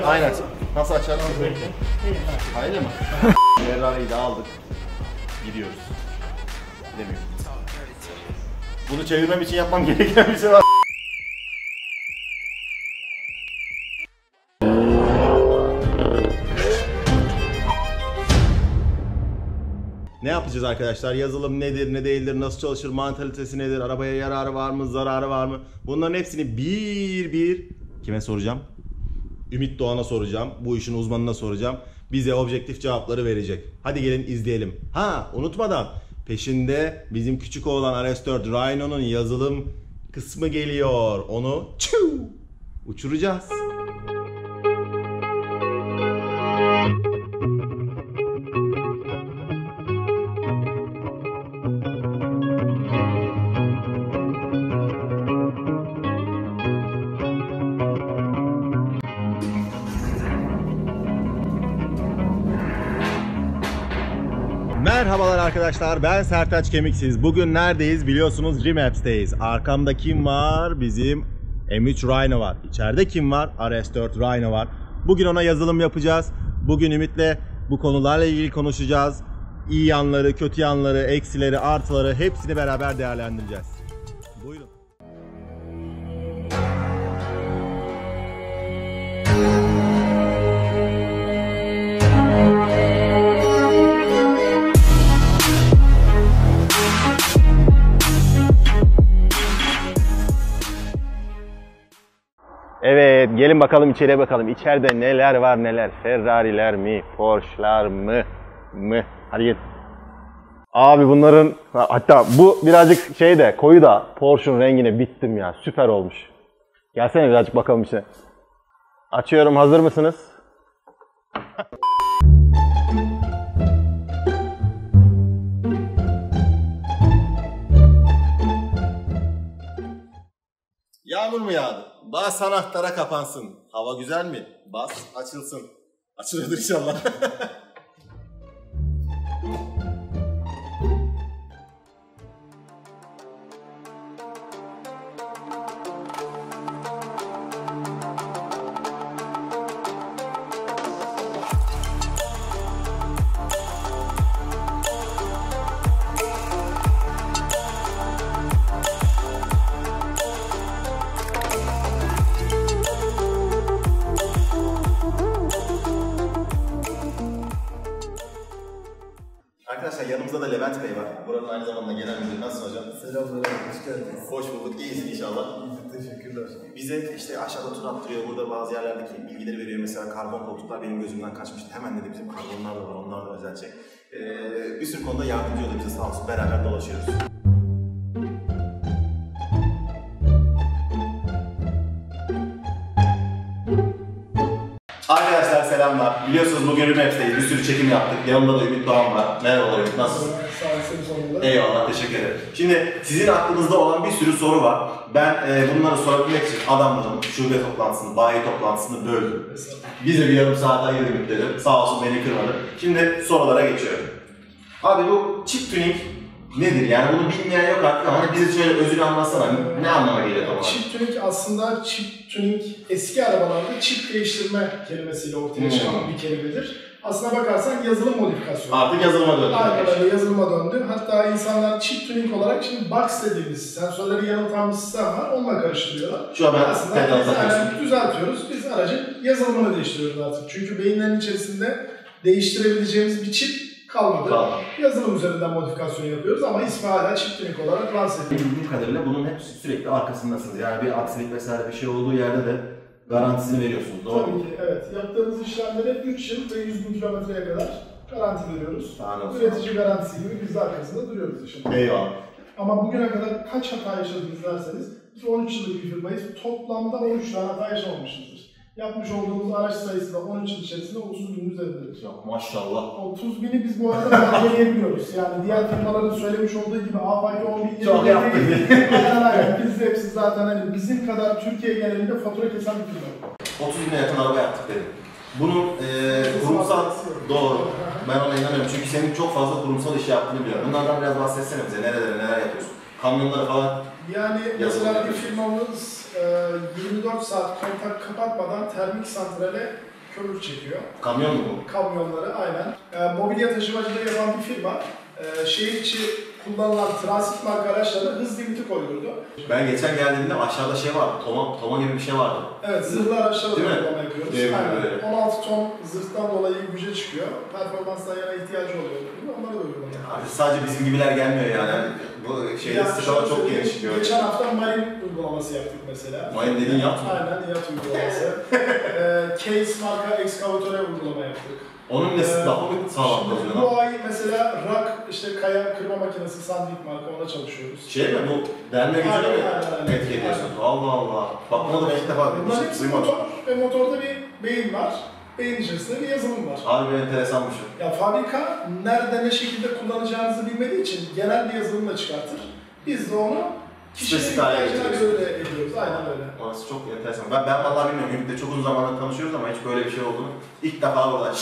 Aynen. Nasıl açalım? Aynen mi? Ferrari'yi de aldık. Gidiyoruz. Demiyorum. Bunu çevirmem için yapmam gereken bir şey var. Ne yapacağız arkadaşlar? Yazılım nedir, ne değildir, nasıl çalışır, mantalitesi nedir, arabaya yararı var mı, zararı var mı? Bunların hepsini bir bir kime soracağım? Ümit Doğan'a soracağım. Bu işin uzmanına soracağım. Bize objektif cevapları verecek. Hadi gelin izleyelim. Ha, unutmadan peşinde bizim küçük oğlan RS4 Rhino'nun yazılım kısmı geliyor. Onu uçuracağız. Merhabalar arkadaşlar, ben Sertaç Kemiksiz. Bugün neredeyiz biliyorsunuz, Remaps'teyiz. Arkamda kim var? Bizim M3 Rhino var. İçeride kim var? RS4 Rhino var. Bugün ona yazılım yapacağız. Bugün Ümit'le bu konularla ilgili konuşacağız. İyi yanları, kötü yanları, eksileri, artıları hepsini beraber değerlendireceğiz. Buyurun. Evet, gelin bakalım içeriye bakalım. İçeride neler var neler. Ferrari'ler mi, Porsche'lar mı? Hadi gel. Abi bunların, hatta bu birazcık şey de, koyu da Porsche'un rengine bittim ya. Süper olmuş. Gelsene birazcık bakalım içine. Açıyorum, hazır mısınız? Yağmur mu yağdı? Bas anahtara kapansın. Hava güzel mi? Bas açılsın. Açılıyordur inşallah. Arkadaşlar yanımızda da Levent Bey var. Buranın aynı zamanda genel müdürü. Nasılsın hocam? Selamlar, hoş geldiniz. Hoş bulduk, iyisin inşallah. Teşekkürler. Bize işte aşağıda tur attırıyor, burada bazı yerlerdeki bilgileri veriyor. Mesela karbon koltuklar benim gözümden kaçmıştı. Hemen dedi bizim karbonlar da var, onlar da özel çek. Bir sürü konuda yardımcı oluyor bize, sağ olsun. Beraber dolaşıyoruz. Arkadaşlar selamlar. Biliyorsunuz bugün Remaps'teyiz. Bir sürü çekim yaptık. Yanımda da Ümit Doğan var. Merhabalar Ümit, nasılsın? Sağ olun, sonunda. Eyvallah, teşekkür ederim. Şimdi sizin aklınızda olan bir sürü soru var. Ben bunları sorabilmek için adamların şube toplantısını, bayi toplantısını böldüm. Bize bir yarım saat ayırdı Ümit dedim. Sağ olsun beni kırmadı. Şimdi sorulara geçiyorum. Abi bu chip tuning nedir? Yani bunu bilmeyen yok artık ama hani bize şöyle özünü anlatsana. Ne anlama geliyor tam olarak? Chip tuning aslında chip tuning eski arabalarda çip değiştirme kelimesiyle ortaya çıkan bir kelimedir. Aslına bakarsan yazılım modifikasyonu. Artık yazılıma döndü. Aynen öyle, yazılıma döndü. Hatta insanlar chip tuning olarak şimdi box dediğimiz sensörleri yanıltan bir sistem var. Onunla karıştırıyorlar. Şu an ben aslında biz düzeltiyoruz. Biz aracın yazılımını değiştiriyoruz artık. Çünkü beyinlerin içerisinde değiştirebileceğimiz bir çip kalmadı. Yazılım üzerinden modifikasyon yapıyoruz ama ismi hala chip tuning olarak lanse ediliyor. Bildiğim kadarıyla bunun hep sürekli arkasındasınız. Yani bir aksilik vesaire bir şey olduğu yerde de garantisini veriyorsunuz. Doğru mu? Tabii ki, evet. Yaptığımız işlemlere 3 yıl ve 100.000 kilometreye kadar garanti veriyoruz. Anladım. Üretici garantisi gibi biz de arkasında duruyoruz işin. Eyvallah. Ama bugüne kadar kaç hata yaşadınız derseniz, biz 13 yıllık bir firmayız. Toplamda 13 tane hata yaşamamışızdır. Yapmış olduğumuz araç sayısı da 13 yıl içerisinde 30.000'in üzerindedir. Ya maşallah. 30.000'i biz bu arada belgeleyebiliyoruz. Yani diğer firmaların söylemiş olduğu gibi afaki 10.000 çok yaptık. Aynen, biz de hepsi zaten hani bizim kadar Türkiye genelinde fatura kesen bir firma. 30.000'e yakın araba yaptık dedim. Bunun kurumsal, doğru. Ben ona inanıyorum çünkü senin çok fazla kurumsal iş yaptığını biliyorum. Bunlardan biraz bahsetsene bize, nerelere neler yapıyorsun? Kamyonları falan. Yani mesela bir firmamız 24 saat kontak kapatmadan termik santrale kömür çekiyor. Kamyon mu bu? Kamyonları aynen. Mobilya taşımacılığı yapan bir firma şehir içi kullanılan transit marka araçlara hız limiti koydurdu. Ben geçen geldiğimde aşağıda şey vardı, Toma gibi bir şey vardı. Evet, zırhlı araçlara da uygulama yapıyoruz. Değil mi? Aynen. Böyle. 16 ton zırhtan dolayı güce çıkıyor. Performanstan yana ihtiyacı oluyor. Onlara da uygulama yapıyoruz. Artık sadece bizim gibiler gelmiyor yani. Bu şeyde skala çok geniş çıkıyor. Geçen hafta Marin uygulaması yaptık mesela. Marin dediğin yat mı? Aynen, yat uygulaması. Case marka ekskavatöre uygulama yaptık. Onun nesi daha mı sağlam kalıyor lan? Bu ay mesela Rock, işte kaya kırma makinesi Sandvik marka, ona çalışıyoruz. Şey mi bu? Delme gücüne mi aynen. etki ediyorsun? Allah Allah. Bak bunu da ilk defa Bunların hepsi motor ve motorda bir beyin var. Beyin içerisinde bir yazılım var. Harbi enteresanmış. Ya fabrika nerede ne şekilde kullanacağınızı bilmediği için genel bir yazılımla çıkartır. Biz de onu kişinin ihtiyacına göre ediyoruz. Aynen öyle. Orası çok enteresan. Ben vallahi bilmiyorum. Ümit'le çok uzun zamandır tanışıyoruz ama hiç böyle bir şey olduğunu ilk defa orada.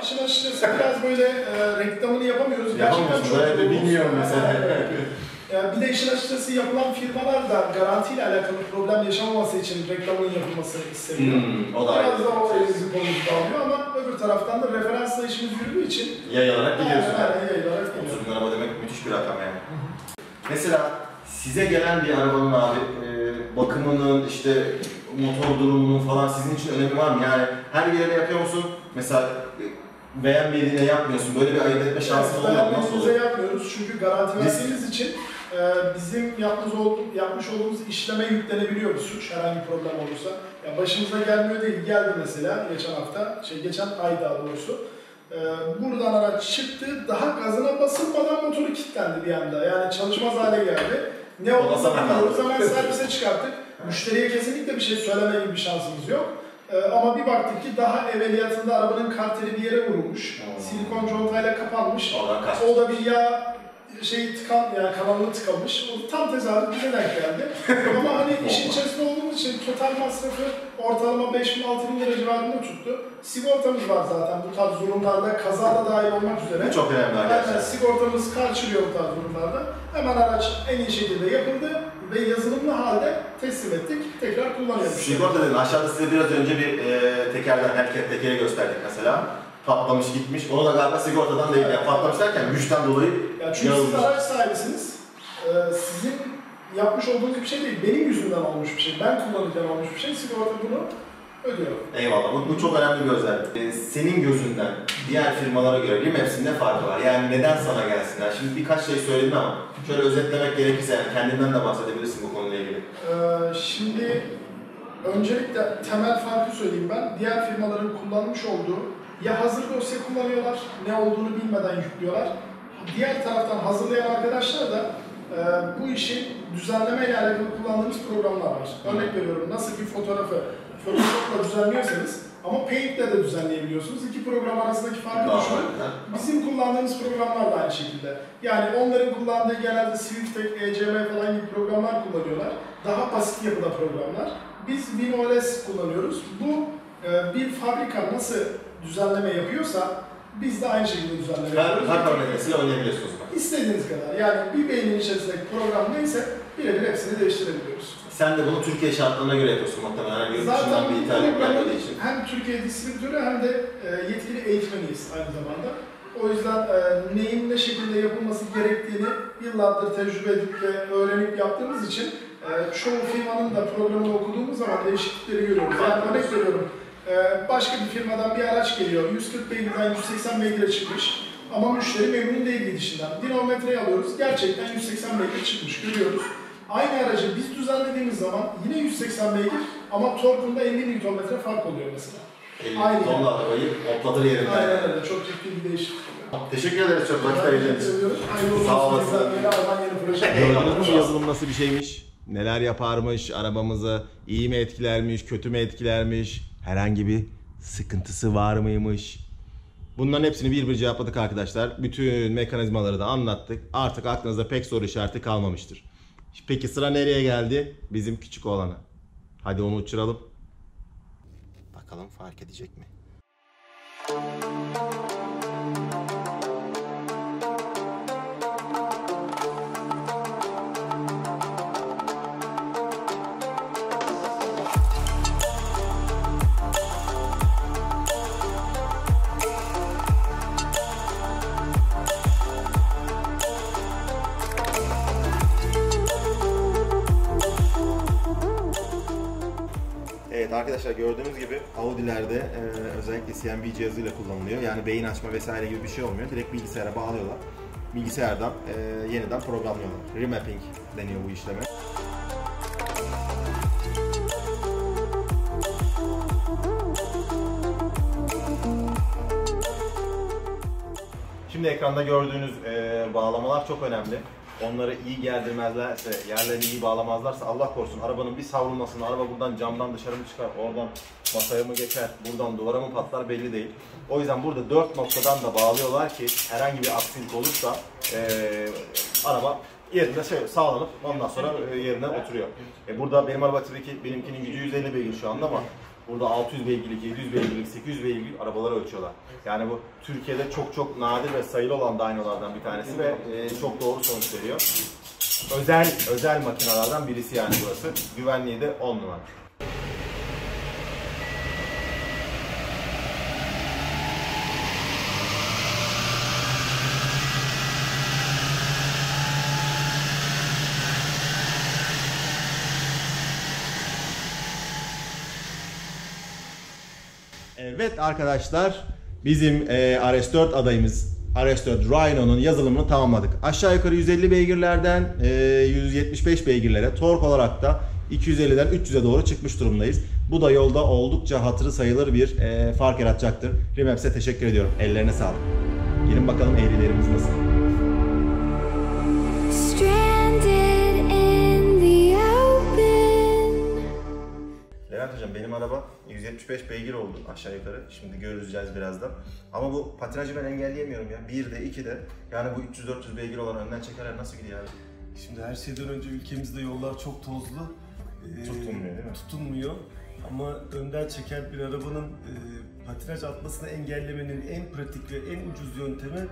İşin açıkçası biraz böyle reklamını yapamıyoruz. Yapamıyorsun. Böyle de bilmiyorum mesela. Bir de işin açıkçası yapılan firmalar da garantiyle alakalı problem yaşamaması için reklamının yapılmasını istemiyor. O da biraz da o elimizi kolumuzu bağlıyor ama öbür taraftan da referansla işimiz yürüdüğü için yayılarak gidiyorsun. Aynen yayılarak gidiyor. 30 bin araba demek müthiş bir rakam yani. Mesela size gelen bir arabanın abi bakımının, işte motor durumunun falan sizin için önemi var mı? Yani her yerine yapıyor musun? Mesela beğenmediğine yapmıyorsun. Böyle bir ayırt etme şansın oluyor mu? Nasıl oluyor? Yapmıyoruz çünkü garanti verdiğimiz için bizim yapmış olduğumuz işleme yüklenebiliyor bir suç, herhangi bir problem olursa. Ya başımıza gelmiyor değil, geldi mesela geçen ay daha doğrusu. Buradan araç çıktı, daha gazına basılmadan motoru kilitlendi bir anda. Yani çalışmaz hale geldi. Ne olduğunu bilmiyoruz, hemen servise çıkarttık. Müşteriye kesinlikle bir şey söyleme gibi bir şansımız yok. Ama bir baktık ki daha evveliyatında arabanın karteli bir yere vurulmuş. Silikon contayla kapanmış. O da bir yağ kanalını tıkamış. O tam tezahürat bize denk geldi. Ama hani işin içerisinde olduğumuz için total masrafı ortalama 5.000-6.000 lira civarında tuttu. Sigortamız var zaten bu tarz durumlarda, kazada dahil olmak üzere. Çok önemli arkadaşlar. Yani sigortamız karşılıyor bu tarz durumlarda. Hemen araç en iyi şekilde yapıldı ve yazılımlı halde teslim ettik. Tekrar kullanıyoruz. Sigorta dedin. Aşağıda size biraz önce bir tekerden hareket tekeri gösterdik mesela. Patlamış gitmiş. Onu da galiba sigortadan değil. Yani patlamış derken güçten dolayı yani çünkü siz araç sahibisiniz. Sizin yapmış olduğunuz bir şey değil. Benim yüzümden olmuş bir şey. Ben kullanırken olmuş bir şey. Sigorta bunu ödüyor. Eyvallah. Bu çok önemli bir özellik. Senin gözünden diğer firmalara göre hepsinde farkı var. Yani neden sana gelsinler? Şimdi birkaç şey söyledin ama şöyle özetlemek gerekirse yani kendinden de bahsedebilirsin bu konuyla ilgili. Şimdi öncelikle temel farkı söyleyeyim ben. Diğer firmaların kullanmış olduğu ya hazır dosya kullanıyorlar, ne olduğunu bilmeden yüklüyorlar. Diğer taraftan hazırlayan arkadaşlar da bu işi düzenleme ile alakalı kullandığımız programlar var. Örnek veriyorum, nasıl bir fotoğrafı Photoshop'la düzenliyorsanız ama Paint'le de düzenleyebiliyorsunuz. İki program arasındaki farkı düşünün. Bizim kullandığımız programlar da aynı şekilde. Yani onların kullandığı genelde Swift, ECM falan gibi programlar kullanıyorlar. Daha basit yapıda programlar. Biz WinOS kullanıyoruz. Bu bir fabrika nasıl düzenleme yapıyorsa biz de aynı şekilde düzenleme yapıyoruz. Her parametresiyle oynayabiliyorsunuz. İstediğiniz kadar. Yani bir beynin içerisindeki program neyse birebir hepsini değiştirebiliyoruz. Sen de bunu Türkiye şartlarına göre yapıyorsun muhtemelen. Yurt Zaten bir ithal gelmediği için. hem Türkiye distribütörü hem de yetkili eğitmeniyiz aynı zamanda. O yüzden neyin ne şekilde yapılması gerektiğini yıllardır tecrübe edip ve öğrenip yaptığımız için çoğu firmanın da programını okuduğumuz zaman değişiklikleri görüyoruz. Yani örnek veriyorum, başka bir firmadan bir araç geliyor, 140 beygirden 180 beygire çıkmış ama müşteri memnun değil gidişinden. Dinometreyi alıyoruz, gerçekten 180 beygir çıkmış, görüyoruz. Aynı aracı biz düzenlediğimiz zaman yine 180 beygir ama torkunda 50 Nm fark oluyor mesela. 50 tonla arabayı hoplatır yerinden. Aynen öyle, çok ciddi bir değişiklik oluyor. Teşekkür ederiz çok vakit ayırdığınız için. Sağ olasın. Gördünüz mü yazılım nasıl bir şeymiş? Neler yaparmış, arabamızı iyi mi etkilermiş, kötü mü etkilermiş, herhangi bir sıkıntısı var mıymış? Bunların hepsini bir cevapladık arkadaşlar. Bütün mekanizmaları da anlattık. Artık aklınızda pek soru işareti kalmamıştır. Peki sıra nereye geldi? Bizim küçük oğlana. Hadi onu uçuralım. Bakalım fark edecek mi? Evet arkadaşlar, gördüğünüz gibi Audi'lerde özellikle CMB cihazıyla kullanılıyor. Yani beyin açma vesaire gibi bir şey olmuyor. Direkt bilgisayara bağlıyorlar. Bilgisayardan yeniden programlıyorlar. Remapping deniyor bu işleme. Şimdi ekranda gördüğünüz bağlamalar çok önemli. Onları iyi gerdirmezlerse, yerlerini iyi bağlamazlarsa Allah korusun arabanın bir savrulmasını, araba buradan camdan dışarı mı çıkar, oradan masaya mı geçer, buradan duvara mı patlar belli değil. O yüzden burada 4 noktadan da bağlıyorlar ki herhangi bir aksilik olursa araba yerinde sağlanıp ondan sonra yerine oturuyor. Burada benim araba tabii ki benimkinin gücü 150 beygir şu anda ama burada 600 beygirlik, 700 beygirlik, 800 beygirlik arabaları ölçüyorlar. Yani bu Türkiye'de çok nadir ve sayılı olan dynolardan bir tanesi ve çok doğru sonuç veriyor. Özel makinelerden birisi yani burası. Güvenliği de 10 numara. Evet arkadaşlar, bizim RS4 adayımız RS4 Rhino'nun yazılımını tamamladık. Aşağı yukarı 150 beygirlerden 175 beygirlere, tork olarak da 250'den 300'e doğru çıkmış durumdayız. Bu da yolda oldukça hatırı sayılır bir fark yaratacaktır. Remaps'e teşekkür ediyorum. Ellerine sağlık. Gelin bakalım eğrilerimiz nasıl. Levent hocam, benim araba 175 beygir oldu aşağı yukarı. Şimdi göreceğiz birazdan. Ama bu patinajı ben engelleyemiyorum ya. 1'de 2'de. Yani bu 300-400 beygir olan önden çekerler nasıl gidiyor abi? Şimdi her şeyden önce ülkemizde yollar çok tozlu. Tutunmuyor değil mi? Tutunmuyor. Ama önden çeken bir arabanın patinaj atmasını engellemenin en pratik ve en ucuz yöntemi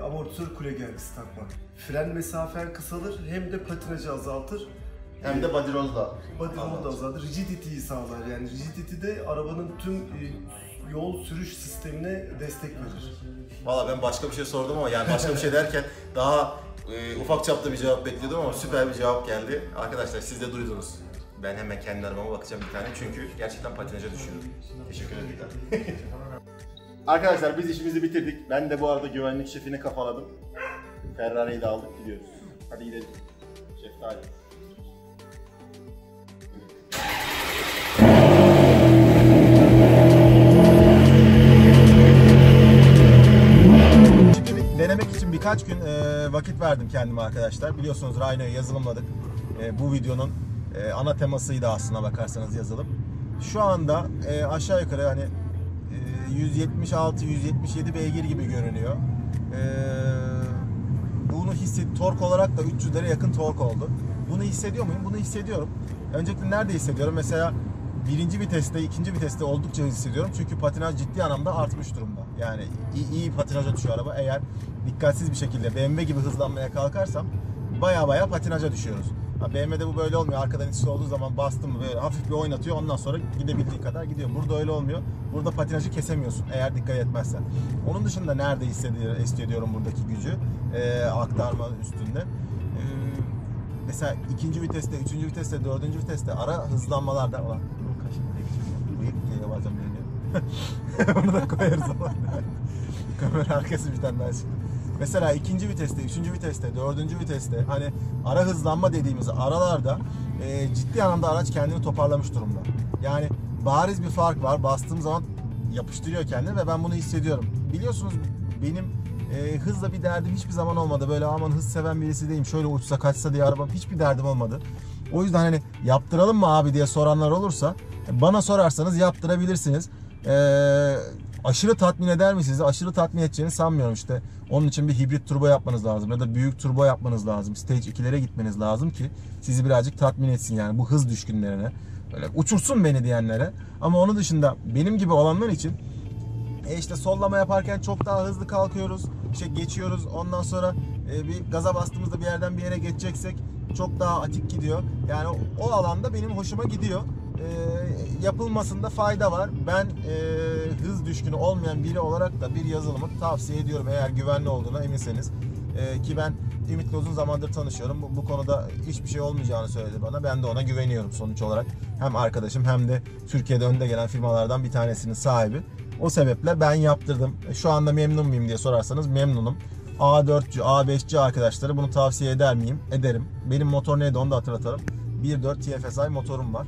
amortisör kule gergisi takmak. Fren mesafen kısalır hem de patinajı azaltır. Hem de body roll da. Body roll da azaltır. Rigidity'yi sağlar. Yani rigidity de arabanın tüm yol sürüş sistemine destek verir. Valla ben başka bir şey sordum ama yani başka bir şey derken daha ufak çapta bir cevap bekliyordum ama süper bir cevap geldi. Arkadaşlar siz de duydunuz. Ben hemen kendi arabama bakacağım bir tane çünkü gerçekten patinaja düşüyorum. Teşekkür ederim. Arkadaşlar biz işimizi bitirdik. Ben de bu arada güvenlik şefini kafaladım. Ferrari'yi de aldık, gidiyoruz. Hadi gidelim. Şeftali. Denemek için birkaç gün vakit verdim kendime arkadaşlar. Biliyorsunuz Rhino'yu yazılımladık. Bu videonun ana temasıydı aslına bakarsanız yazılım. Şu anda aşağı yukarı hani 176-177 beygir gibi görünüyor. Bunu tork olarak da 300'lere yakın tork oldu. Bunu hissediyor muyum? Bunu hissediyorum. Öncelikle nerede hissediyorum? Mesela birinci viteste, ikinci viteste oldukça hissediyorum. Çünkü patinaj ciddi anlamda artmış durumda. Yani iyi patinaja düşüyor araba. Eğer dikkatsiz bir şekilde BMW gibi hızlanmaya kalkarsam baya patinaja düşüyoruz. BMW'de bu böyle olmuyor. Arkadan itiş olduğu zaman bastım mı böyle hafif bir oynatıyor. Ondan sonra gidebildiği kadar gidiyor. Burada öyle olmuyor. Burada patinajı kesemiyorsun eğer dikkat etmezsen. Onun dışında nerede hissediyorum buradaki gücü? Aktarma üstünde. Mesela ikinci viteste, üçüncü viteste, dördüncü viteste ara hızlanmalarda olan bıyık diye bazen deniyor. Onu da koyarız ama. Kamera arkası bir tane daha çıktı. Mesela ikinci viteste, üçüncü viteste, dördüncü viteste hani ara hızlanma dediğimiz aralarda ciddi anlamda araç kendini toparlamış durumda. Yani bariz bir fark var. Bastığım zaman yapıştırıyor kendini ve ben bunu hissediyorum. Biliyorsunuz benim hızla bir derdim hiçbir zaman olmadı. Böyle aman hız seven birisi değilim. Şöyle uçsa kaçsa diye arabam hiçbir derdim olmadı. O yüzden hani yaptıralım mı abi diye soranlar olursa bana sorarsanız yaptırabilirsiniz. Aşırı tatmin eder mi sizi? Aşırı tatmin edeceğini sanmıyorum işte. Onun için bir hibrit turbo yapmanız lazım ya da büyük turbo yapmanız lazım. Stage 2'lere gitmeniz lazım ki sizi birazcık tatmin etsin yani bu hız düşkünlerine. Böyle uçursun beni diyenlere. Ama onun dışında benim gibi olanlar için işte sollama yaparken çok daha hızlı kalkıyoruz. İşte geçiyoruz. Ondan sonra bir gaza bastığımızda bir yerden bir yere geçeceksek çok daha atik gidiyor. Yani o alanda benim hoşuma gidiyor. Yapılmasında fayda var. Ben hız düşkünü olmayan biri olarak da bir yazılımı tavsiye ediyorum eğer güvenli olduğuna eminseniz. Ki ben Ümit'le uzun zamandır tanışıyorum. Bu konuda hiçbir şey olmayacağını söyledi bana. Ben de ona güveniyorum sonuç olarak. Hem arkadaşım hem de Türkiye'de önde gelen firmalardan bir tanesinin sahibi. O sebeple ben yaptırdım. Şu anda memnun muyum diye sorarsanız memnunum. A4'cü, A5'ci arkadaşları bunu tavsiye eder miyim? Ederim. Benim motor neydi onu da hatırlatalım. 1.4 TFSI motorum var.